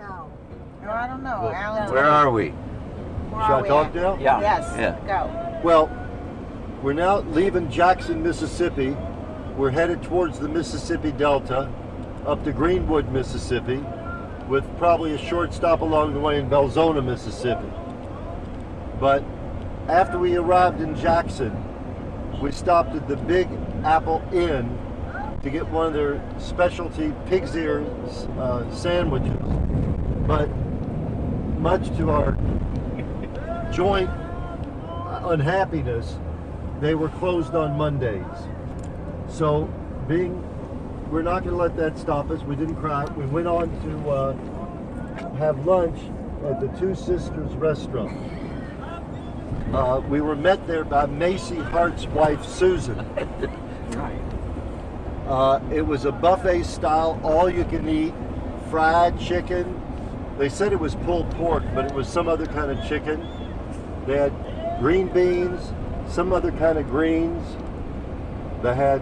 No. No, I don't know. Well, Alan, where are we? where Shall are I we talk at? now? Yeah. Yes. Yeah. Go. Well, we're now leaving Jackson, Mississippi. We're headed towards the Mississippi Delta, up to Greenwood, Mississippi, with probably a short stop along the way in Belzona, Mississippi. But after we arrived in Jackson, we stopped at the Big Apple Inn to get one of their specialty pig's ear sandwiches. But much to our joint unhappiness, they were closed on Mondays. So we're not going to let that stop us. We didn't cry. We went on to have lunch at the Two Sisters restaurant. We were met there by Macy Hart's wife, Susan. It was a buffet style, all you can eat, fried chicken. They said it was pulled pork, but it was some other kind of chicken. They had green beans, some other kind of greens. They had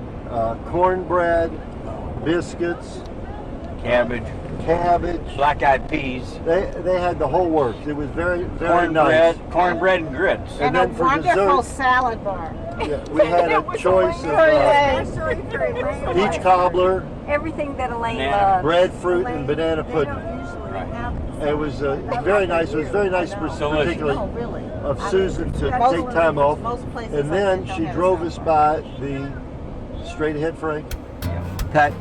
cornbread, biscuits, Cabbage, black-eyed peas, They had the whole works. It was very, very nice. cornbread and grits. And a then for wonderful dessert, salad bar. yeah, we had a choice of Especially for Elaine. peach cobbler, Everything that Elaine Banana. loves. breadfruit, and banana They pudding. don't usually Right. have It was very nice. It was very nice, Delicious. particularly No, really. of I Susan mean, to most- take time off. Most places And then don't she have drove a us salad by the straight ahead, Frank. Cut.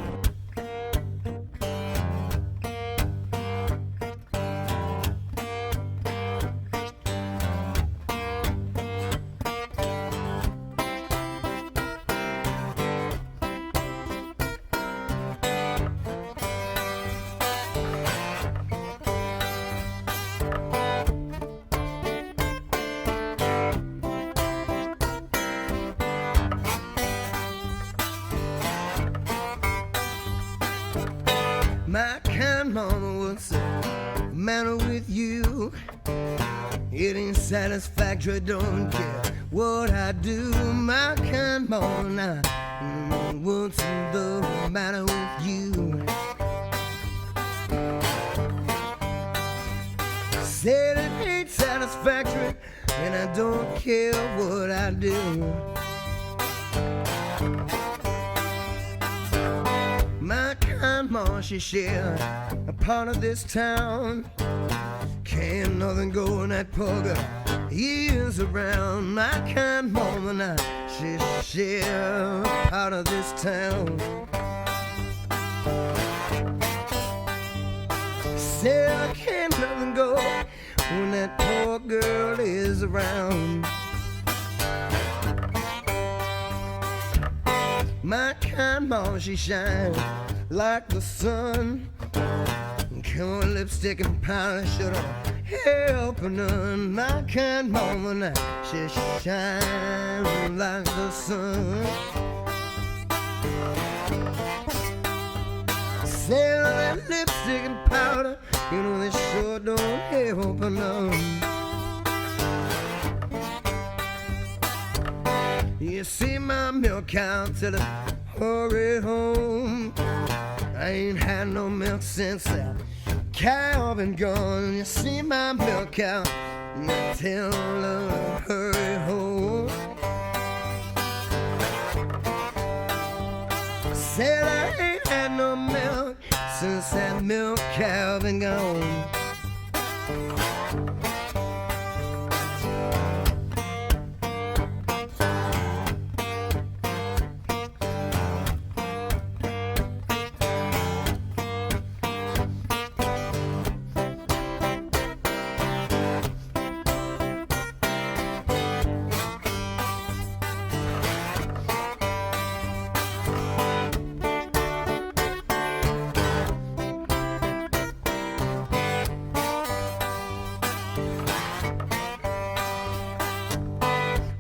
My kind mama would say, matter with you, it ain't satisfactory, don't care what I do. My kind mama now, what's the matter with you? Said it ain't satisfactory, and I don't care what I do. My kind ma, she shared a part of this town. Can't nothing go in that poor girl years around. My kind mama now, she shared a part of this town. Said can't nothing go when that poor girl is around. My kind mama, she shines like the sun. Come on, lipstick and powder should help her none. My kind mama now, she shines like the sun. Say that lipstick and powder, you know they sure don't help her none. You see my milk cow till it hurry home. I ain't had no milk since that cow been gone. You see my milk cow, I tell her to hurry home. Said I ain't had no milk since that milk cow been gone.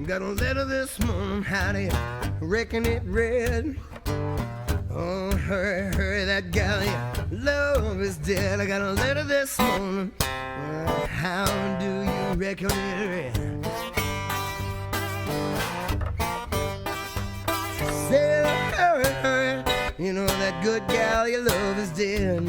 Got a letter this morning, how do you reckon it read? Oh, hurry, hurry, that gal you love is dead. I got a letter this morning, how do you reckon it read? Said, hurry, hurry, you know that good gal you love is dead.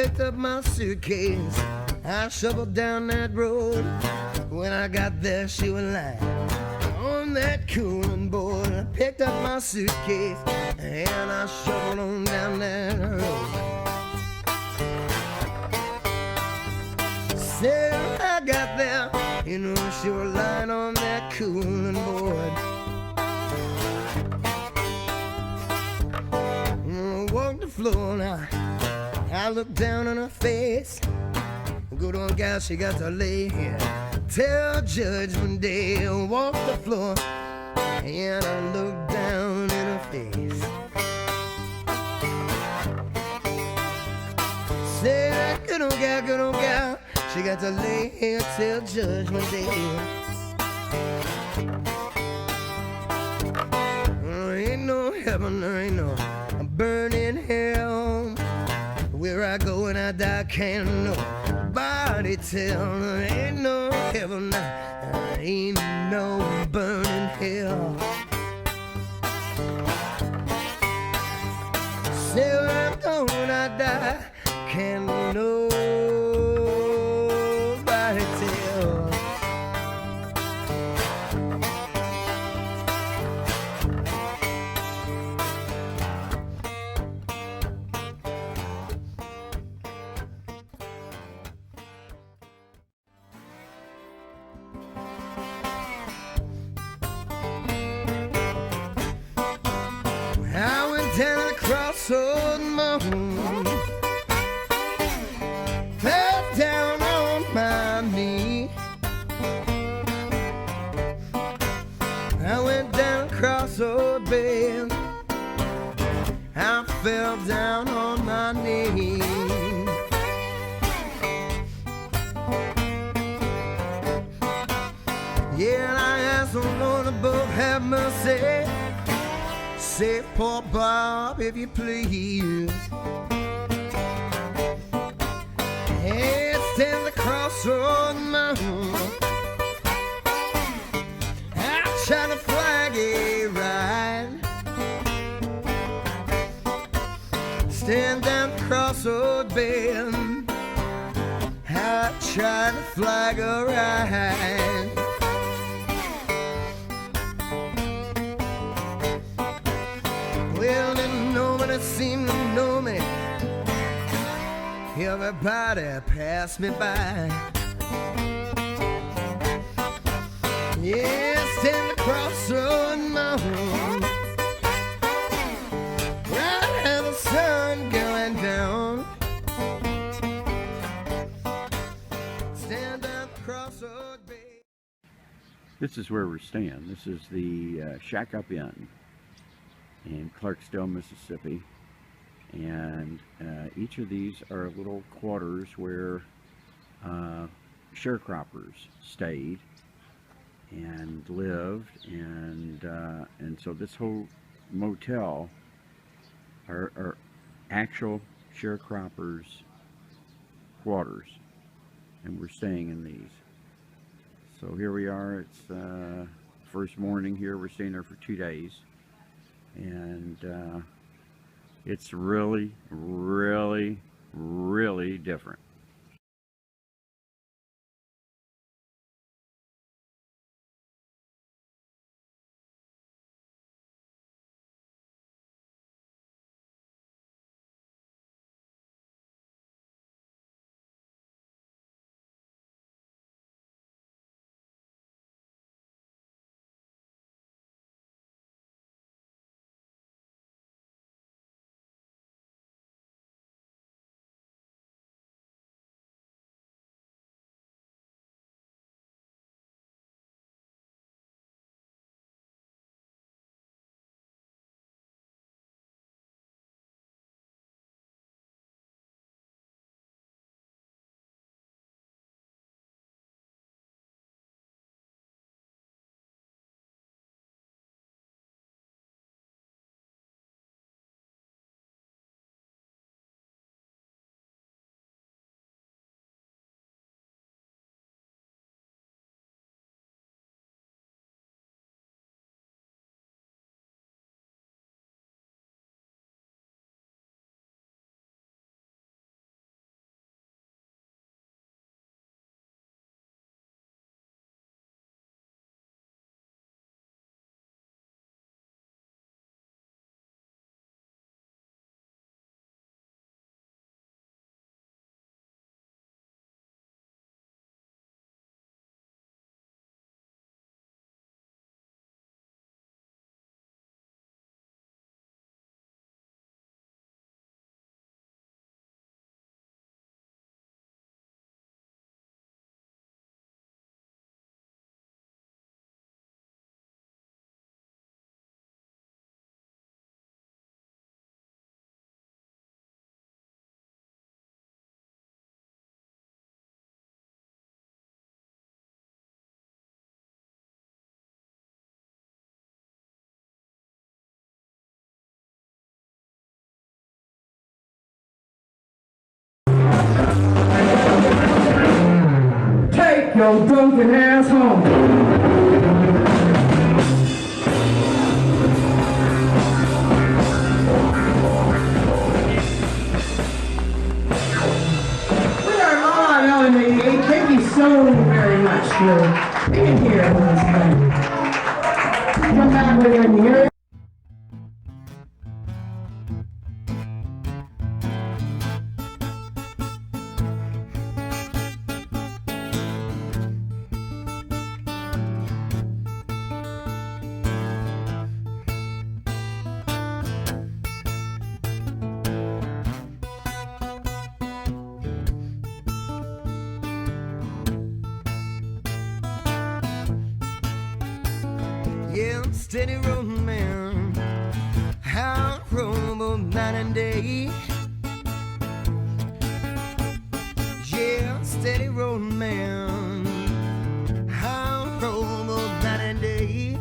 picked up my suitcase. I shuffled down that road. When I got there, she was lying on that cooling board. I picked up my suitcase and I shuffled on down that road. Said I got there, you know, she was lying on that cooling board. I walked the floor now. I looked down on her face. Good old gal, she got to lay here till Judgment Day. I walked the floor and I looked down in her face. Said, good old gal, she got to lay here till Judgment Day. There ain't no heaven, there ain't no burning hell. Where I go when I die, can't nobody tell. There ain't no heaven, there ain't no burning hell. Say where I go when I die, can't nobody tell. I went down the crossroad mountain, fell down on my knee. I went down the crossroad bend, I fell down on my knee. Yeah, and I asked the Lord above, have mercy. Say, poor Bob, if you please. It's in the crossroad mountain. I try to flag a ride. Stand down the crossroad bend. I try to flag a ride. Well, didn't nobody seem to know me. Everybody passed me by. Yes, in the crossroad mountain, right at the sun going down. Stand up crossroad bay. This is where we're staying. This is the Shack Up Inn in Clarksdale, Mississippi, and each of these are little quarters where sharecroppers stayed and lived, and so this whole motel are actual sharecroppers' quarters, and we're staying in these. So here we are. It's first morning here. We're staying there for 2 days. And it's really, really, really different. Take your drunken ass home. We are live, LMA. Thank you so very much for being here with us tonight. Come back when you're in the area. Yeah, I'm steady rolling, man. How I roll both night and day. Yeah, I'm steady rolling, man. How I roll both night and day.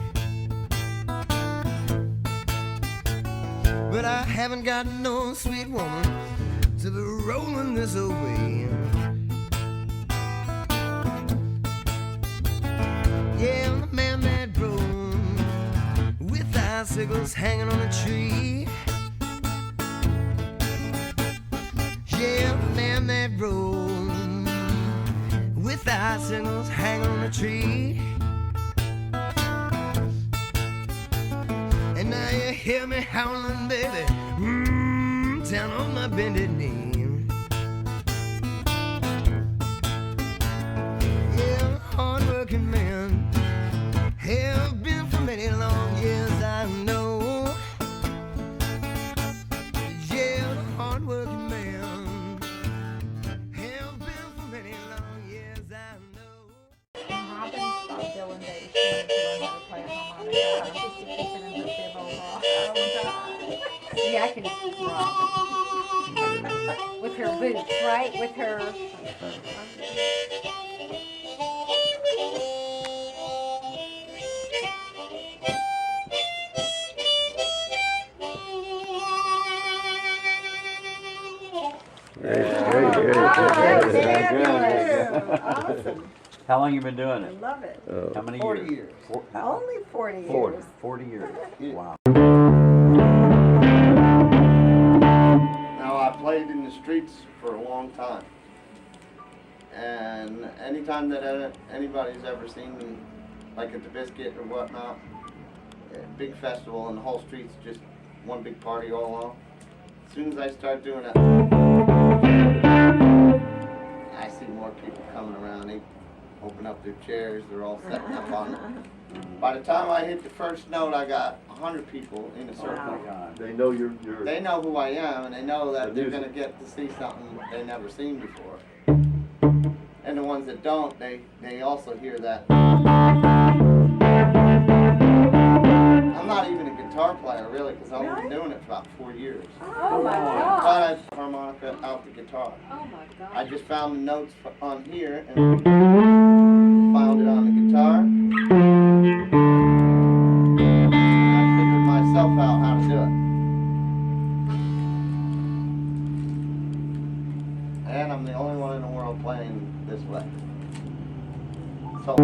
But I haven't got no sweet woman to be rolling this away. Yeah, I'm the man that drove with icicles hanging on a tree. Yeah, the man that rode with icicles hanging on a tree. And now you hear me howling, baby, down on my bended knee. Yeah, hard-working man, have been for many long years, I know. Yeah, the hard-working man, have been for many long years, I know. Robin stopped Dylan Day. She wanted to learn how to play a harmonica. Just to keep it in her bib overall. Oh, God. See, I can rock. With her boots, right? With her. Awesome. How long you been doing I it? love it. How many 40 years? years. Only 40 40. years. 40 years. Wow. Now, I played in the streets for a long time. And anytime that anybody's ever seen me, like at the Biscuit or whatnot, a big festival and the whole street's just one big party all along. As soon as I start doing it, I see more people coming around. They open up their chairs, they're all setting up on it. By the time I hit the first note, I got 100 people in a circle. Oh my God. They know you're They know who I am, and they know that they're going to get to see something they never seen before. And the ones that don't, they also hear that. I'm not even a guitar player, really, because I've been doing it for about 4 years. Oh my I God. taught I harmonica out the guitar. Oh my God. I just found the notes on here and found it on the guitar. I figured myself out how to do it. And I'm the only one in the world playing this way. So.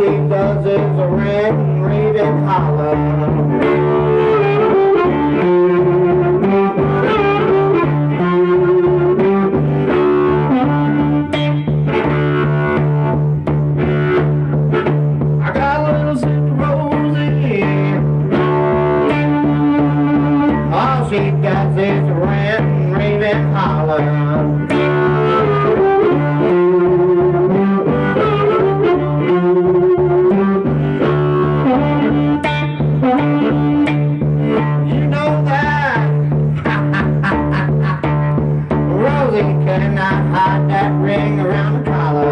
she does is a rant and rave and holler. I got a little sister Rosie. All she does is a rant and rave and holler. Hide that ring around the collar.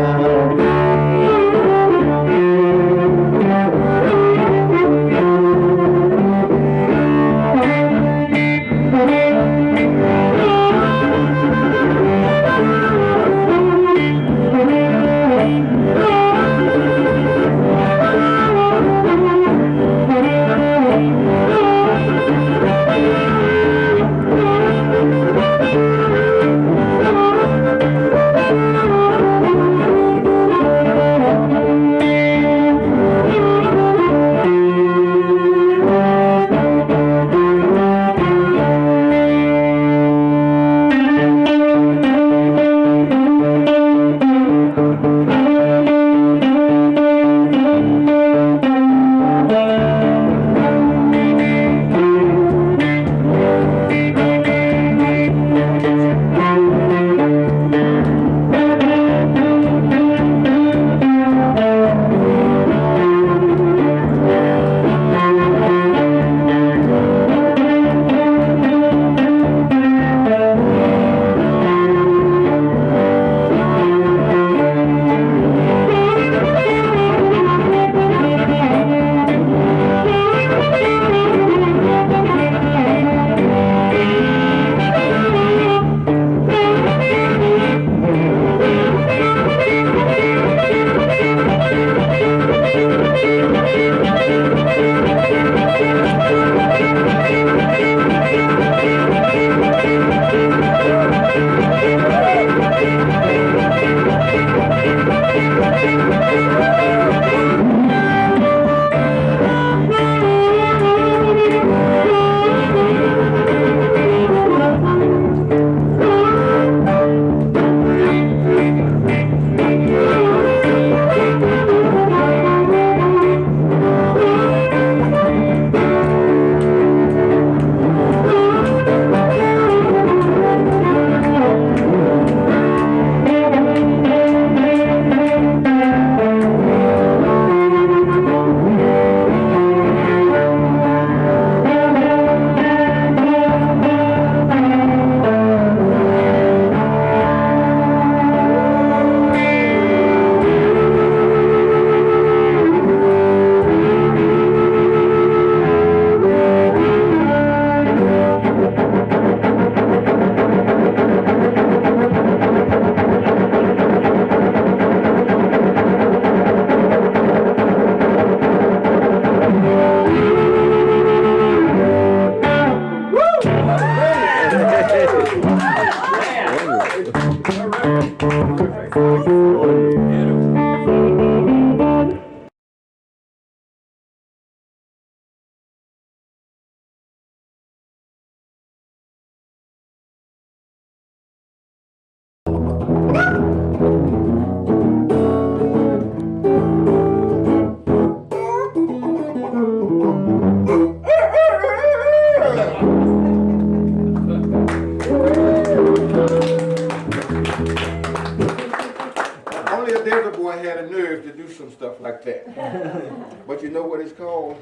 But you know what it's called?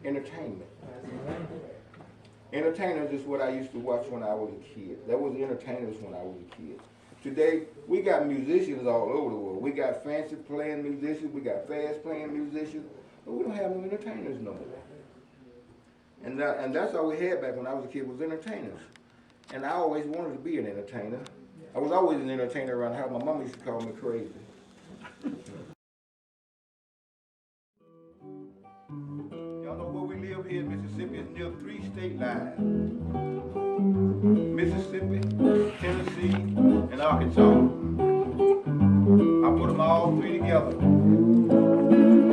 Entertainment. Entertainers is what I used to watch when I was a kid. That was entertainers when I was a kid. Today, we got musicians all over the world. We got fancy playing musicians, we got fast playing musicians, but we don't have no entertainers no more. And that's all we had back when I was a kid, was entertainers. And I always wanted to be an entertainer. I was always an entertainer around the house. My mom used to call me crazy. Y'all know where we live here in Mississippi is near 3 state lines. Mississippi, Tennessee, and Arkansas. I put them all 3 together.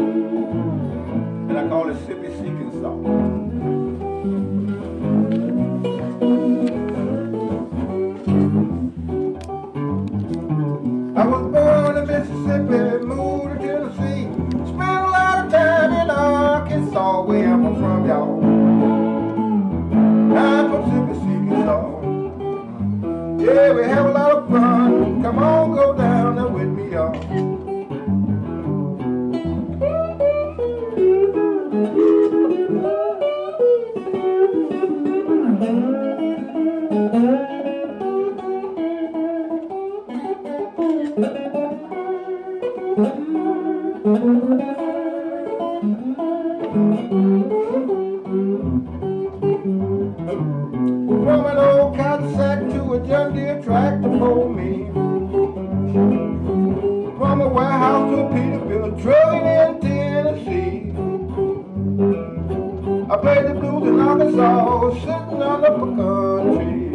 From an old cotton sack to a John Deere tractor for me. From a warehouse to a Peterbilt trucking in Tennessee. I played the blues in Arkansas, sitting under a pecan tree.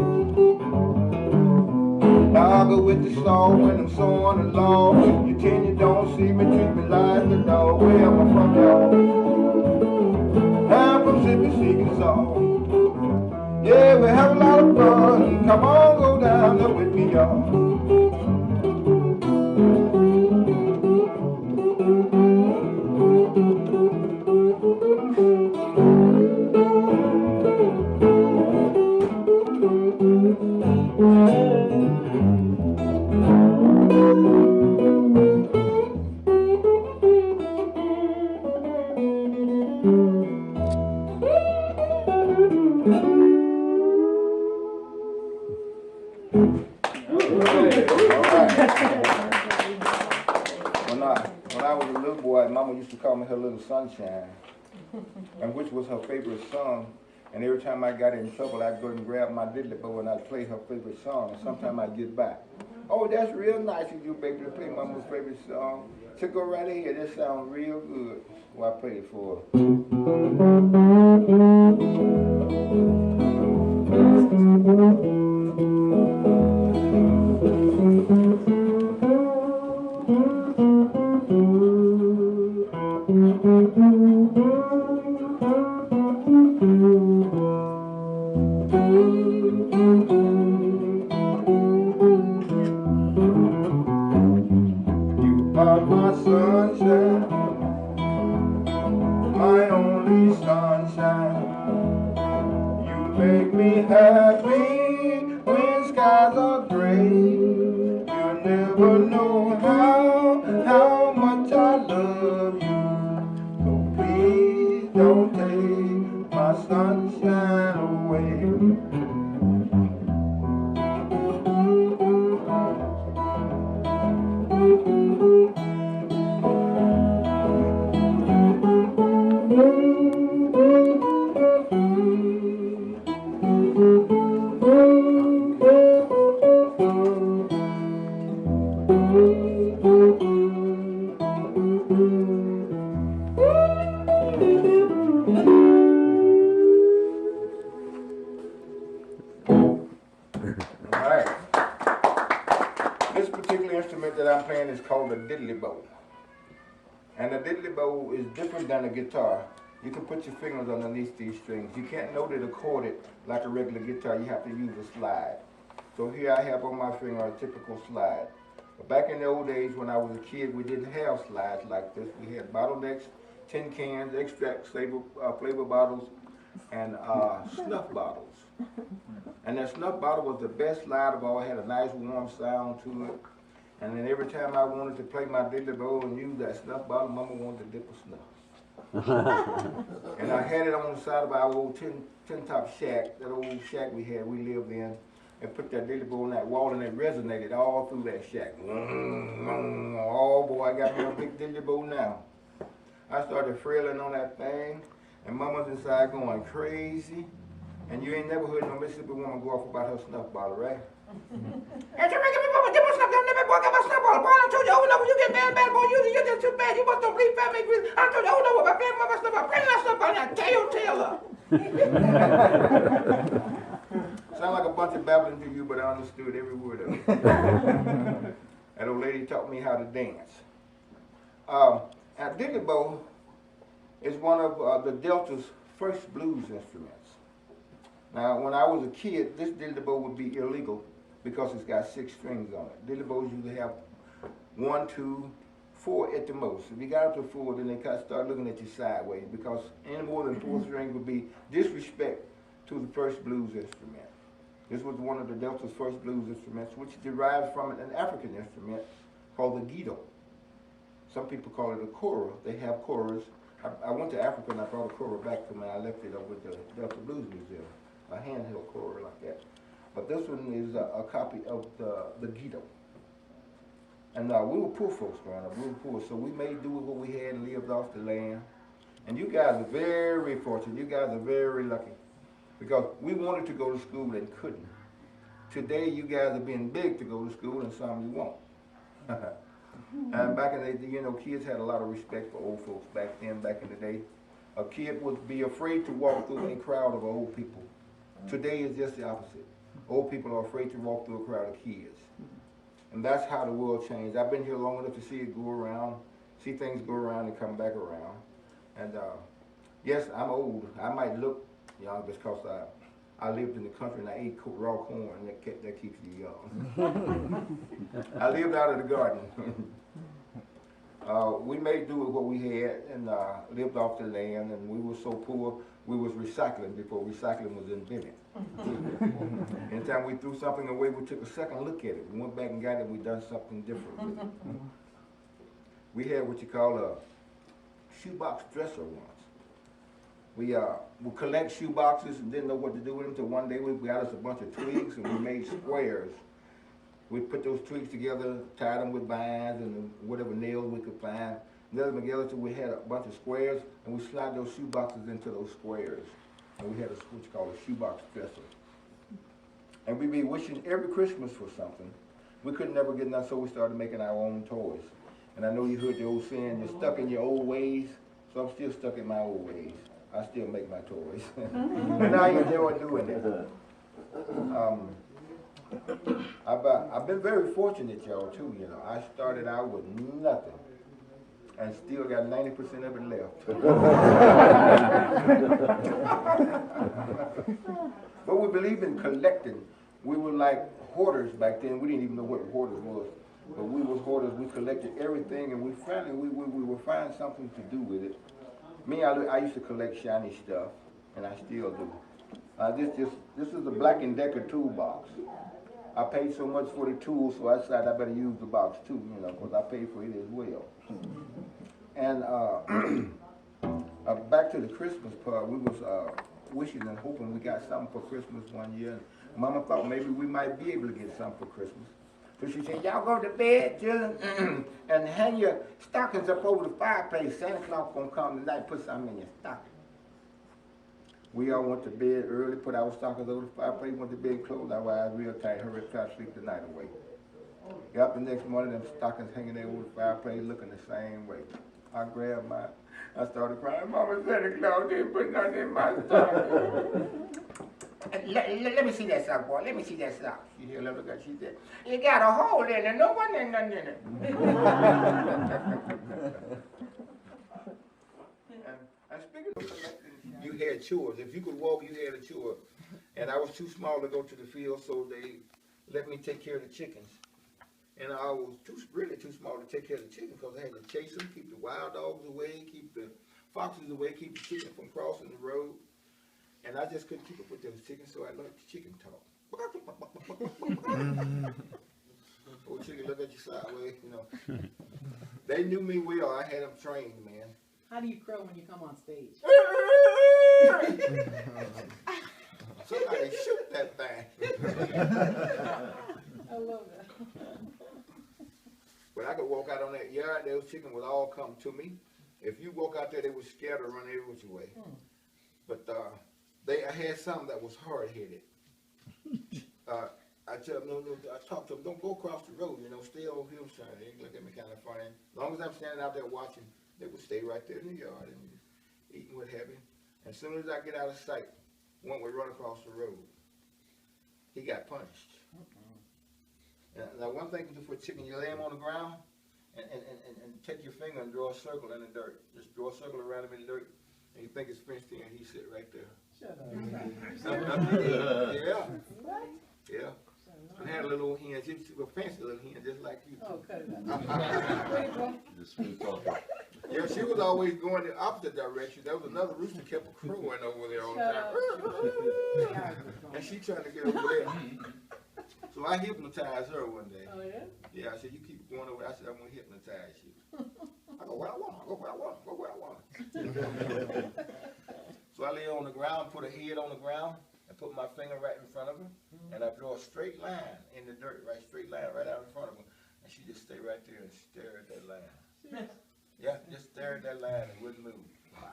Now I go with the song when I'm sewing the law. You tend you don't see me, treat me like a dog. Where am I from, y'all? I'm from Mississippi, Arkansas. Yeah, we have a lot of fun. Come on, go down there with me, y'all. When I was a little boy, Mama used to call me her little sunshine, and which was her favorite song. And every time I got in trouble, I'd go and grab my diddly bow and I'd play her favorite song. And sometimes I'd get back. Oh, that's real nice of you, baby, to play Mama's favorite song. So go right ahead. This sounds real good. Well, I played it for You are my sunshine, my only sunshine. You make me happy when skies are gray. You never know how much I love you. So please don't take my sunshine away. Alright. This particular instrument that I'm playing is called a diddly bow. And a diddly bow is different than a guitar. You can put your fingers underneath these strings. You can't note it accorded like a regular guitar. You have to use a slide. So here I have on my finger a typical slide. But back in the old days when I was a kid, we didn't have slides like this. We had bottlenecks, tin cans, extract flavor bottles, and snuff bottles. And that snuff bottle was the best slide of all. It had a nice warm sound to it. And then every time I wanted to play my diddly bow and use that snuff bottle, Mama wanted to dip a snuff. And I had it on the side of our old tin top shack, that old shack we lived in, and put that diddly bow on that wall, and it resonated all through that shack. Oh boy, I got me a big diddly bow now. I started frilling on that thing, and Mama's inside going crazy. And you ain't never heard no Mississippi woman go off about her snuff bottle, right? And you making me mama dip my snuff, don't let me boy get my snuff bottle. Boy, I told you over and over, you get bad, boy, you're just too bad. You must don't believe family grease. I told you over and over, my family, my snuff bottle, bring that snuff bottle now, tear your tail up. Sound like a bunch of babbling to you, but I understood every word of it. That old lady taught me how to dance. Now, diddly bow is one of the Delta's first blues instruments. Now, when I was a kid, this diddly bow would be illegal because it's got 6 strings on it. Diddly bows usually have 1, 2, 4 at the most. If you got up to 4, then they start looking at you sideways because any more than 4 strings would be disrespect to the first blues instrument. This was one of the Delta's first blues instruments, which derives from an African instrument called the guido. Some people call it a kora. They have koras. I went to Africa and I brought a kora back to me. I left it over at the Delta Blues Museum, a handheld kora like that. But this one is a copy of the guido. And we were poor folks growing up. We were poor, so we made do with what we had and lived off the land. And you guys are very fortunate. You guys are very lucky because we wanted to go to school and couldn't. Today, you guys are being big to go to school, and some you won't. And back in the day, you know, kids had a lot of respect for old folks back then. Back in the day, a kid would be afraid to walk through a crowd of old people. Today is just the opposite. Old people are afraid to walk through a crowd of kids. And that's how the world changed. I've been here long enough to see it go around, see things go around and come back around. And yes, I'm old. I might look young because I lived in the country and I ate raw corn. That keeps you young. I lived out of the garden. We made do with what we had and lived off the land, and we were so poor we was recycling before recycling was invented. Anytime we threw something away, we took a second look at it. We went back and got it, we done something different with it. We had what you call a shoebox dresser once. We would collect shoe boxes and didn't know what to do with them until one day we got us a bunch of twigs and we made squares. We put those twigs together, tied them with vines and whatever nails we could find, nailed them together until we had a bunch of squares, and we slide those shoe boxes into those squares. And we had what you call a shoebox dresser. And we'd be wishing every Christmas for something. We could never get enough, so we started making our own toys. And I know you heard the old saying, you're stuck in your old ways, so I'm still stuck in my old ways. I still make my toys. And I enjoy doing it. I've been very fortunate, y'all, too, you know. I started out with nothing and still got 90% of it left. But we believe in collecting. We were like hoarders back then. We didn't even know what hoarders was. But we was hoarders. We collected everything, and we would find something to do with it. Me, I used to collect shiny stuff, and I still do. This is the Black & Decker toolbox. I paid so much for the tool, so I decided I better use the box too, you know, because I paid for it as well. And back to the Christmas part, we was wishing and hoping we got something for Christmas one year. And Mama thought maybe we might be able to get something for Christmas. So she said, y'all go to bed, children, and hang your stockings up over the fireplace. Santa Claus gonna come tonight and put something in your stocking. We all went to bed early, put our stockings over the fireplace, went to bed, closed our eyes real tight, hurry up, try to sleep the night away. Got up the next morning, them stockings hanging there over the fireplace, looking the same way. I grabbed mine, I started crying, Mama, Santa Claus didn't put nothing in my stocking. Let me see that sock, boy, let me see that sock. She hear look at she said, it got a hole in it, no one ain't nothing in it. And speaking of collecting, you had chores. If you could walk, you had a chore. And I was too small to go to the field, so they let me take care of the chickens. And I was really too small to take care of the chickens because I had to chase them, keep the wild dogs away, keep the foxes away, keep the chickens from crossing the road. And I just couldn't keep up with those chickens, so I learned the chicken talk. Old chicken look at you sideways, you know. They knew me well. I had them trained, man. How do you crow when you come on stage? Somebody shoot that thing. I love that. When I could walk out on that yard, those chickens would all come to me. If you walk out there, they would scatter, run every which way. But I had some that was hard-headed. I tell them, I talk to them, don't go across the road, you know, stay over here. They look at me kind of funny. As long as I'm standing out there watching, they would stay right there in the yard and eating what have you. As soon as I get out of sight, one would run across the road. He got punished. Now one thing you do for a chicken, you lay him on the ground and take your finger and draw a circle in the dirt. Just draw a circle around him in the dirt, and you think it's fenced in, he sit right there. Shut up. Yeah. Yeah. I had a little old hen, she was a fancy little hen just like you. Oh, cut it out. Yeah, she was always going the opposite direction. There was another rooster kept crowing over there all the time. And she trying to get over there. So I hypnotized her one day. Oh, yeah? Yeah, I said, you keep going over there. I said, I'm going to hypnotize you. I go where I want, go where I want, go where I want. So I lay on the ground, put her head on the ground, and put my finger right in front of her, and I draw a straight line in the dirt, right straight line right out in front of her, and she just stay right there and stare at that line. Yeah, just stare at that line and wouldn't move. Wow.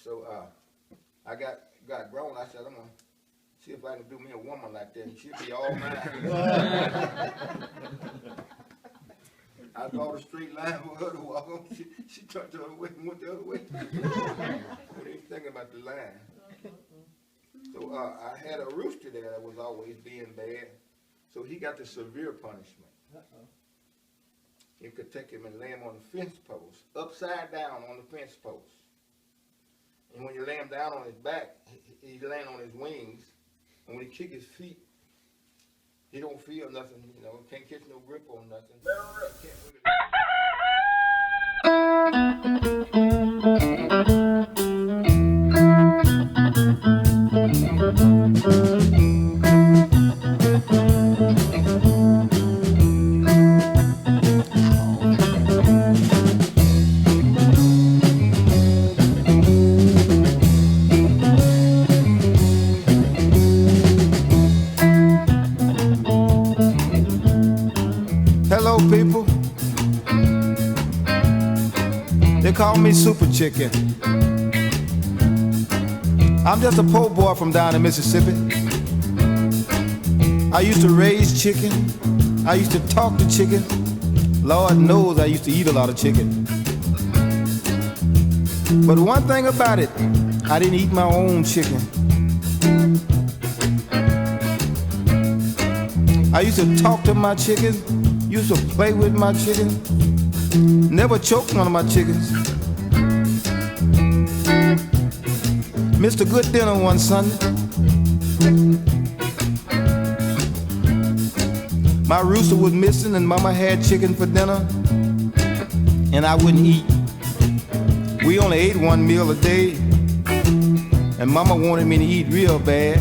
So I got grown. I said, I'm gonna see if I can do me a woman like that. She'll be all mine. I bought a straight line for her to walk on. She turned the other way and went the other way. What are you thinking about the line? So I had a rooster there that was always being bad. So he got the severe punishment. You could take him and lay him on the fence post, upside down on the fence post. And when you lay him down on his back, he's laying on his wings. And when he kick his feet, he don't feel nothing, you know, can't catch no grip on nothing. Can't wiggle Hello, people. They call me Super Chicken. I'm just a poor boy from down in Mississippi. I used to raise chicken. I used to talk to chicken. Lord knows I used to eat a lot of chicken. But one thing about it, I didn't eat my own chicken. I used to talk to my chicken, used to play with my chicken, never choked one of my chickens. Missed a good dinner one Sunday. My rooster was missing and Mama had chicken for dinner, and I wouldn't eat. We only ate one meal a day, and Mama wanted me to eat real bad.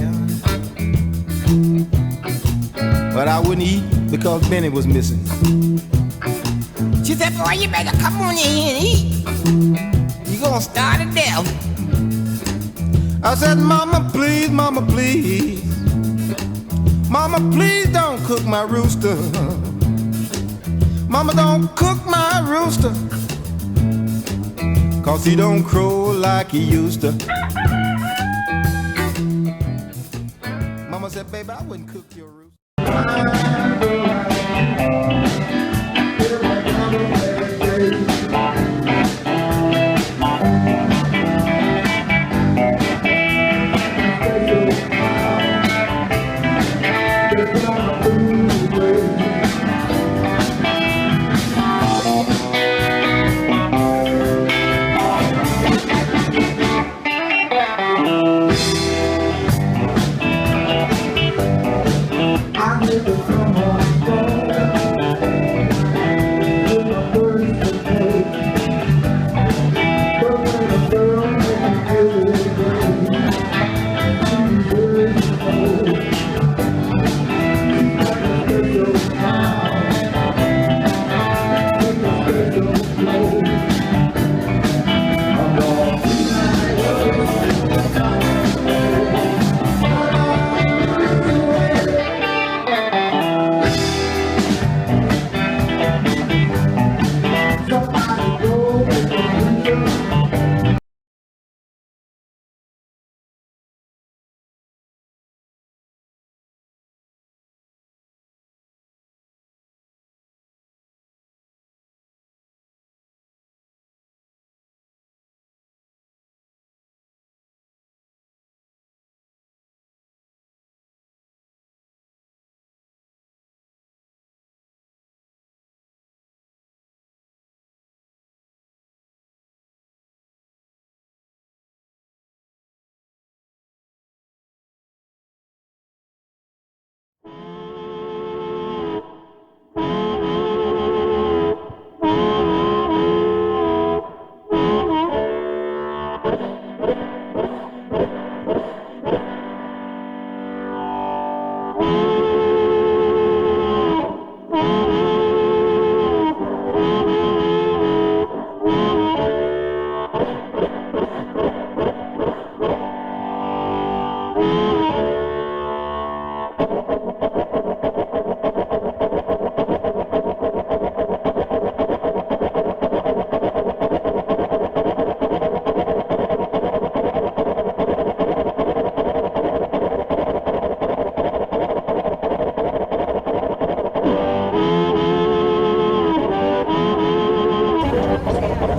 But I wouldn't eat because Benny was missing. She said, boy, you better come on in here and eat. You gonna starve to death. I said, Mama, please, Mama, please. Mama, please don't cook my rooster. Mama, don't cook my rooster, 'cause he don't crow like he used to. Mama said, baby, I wouldn't cook your rooster.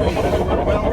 Well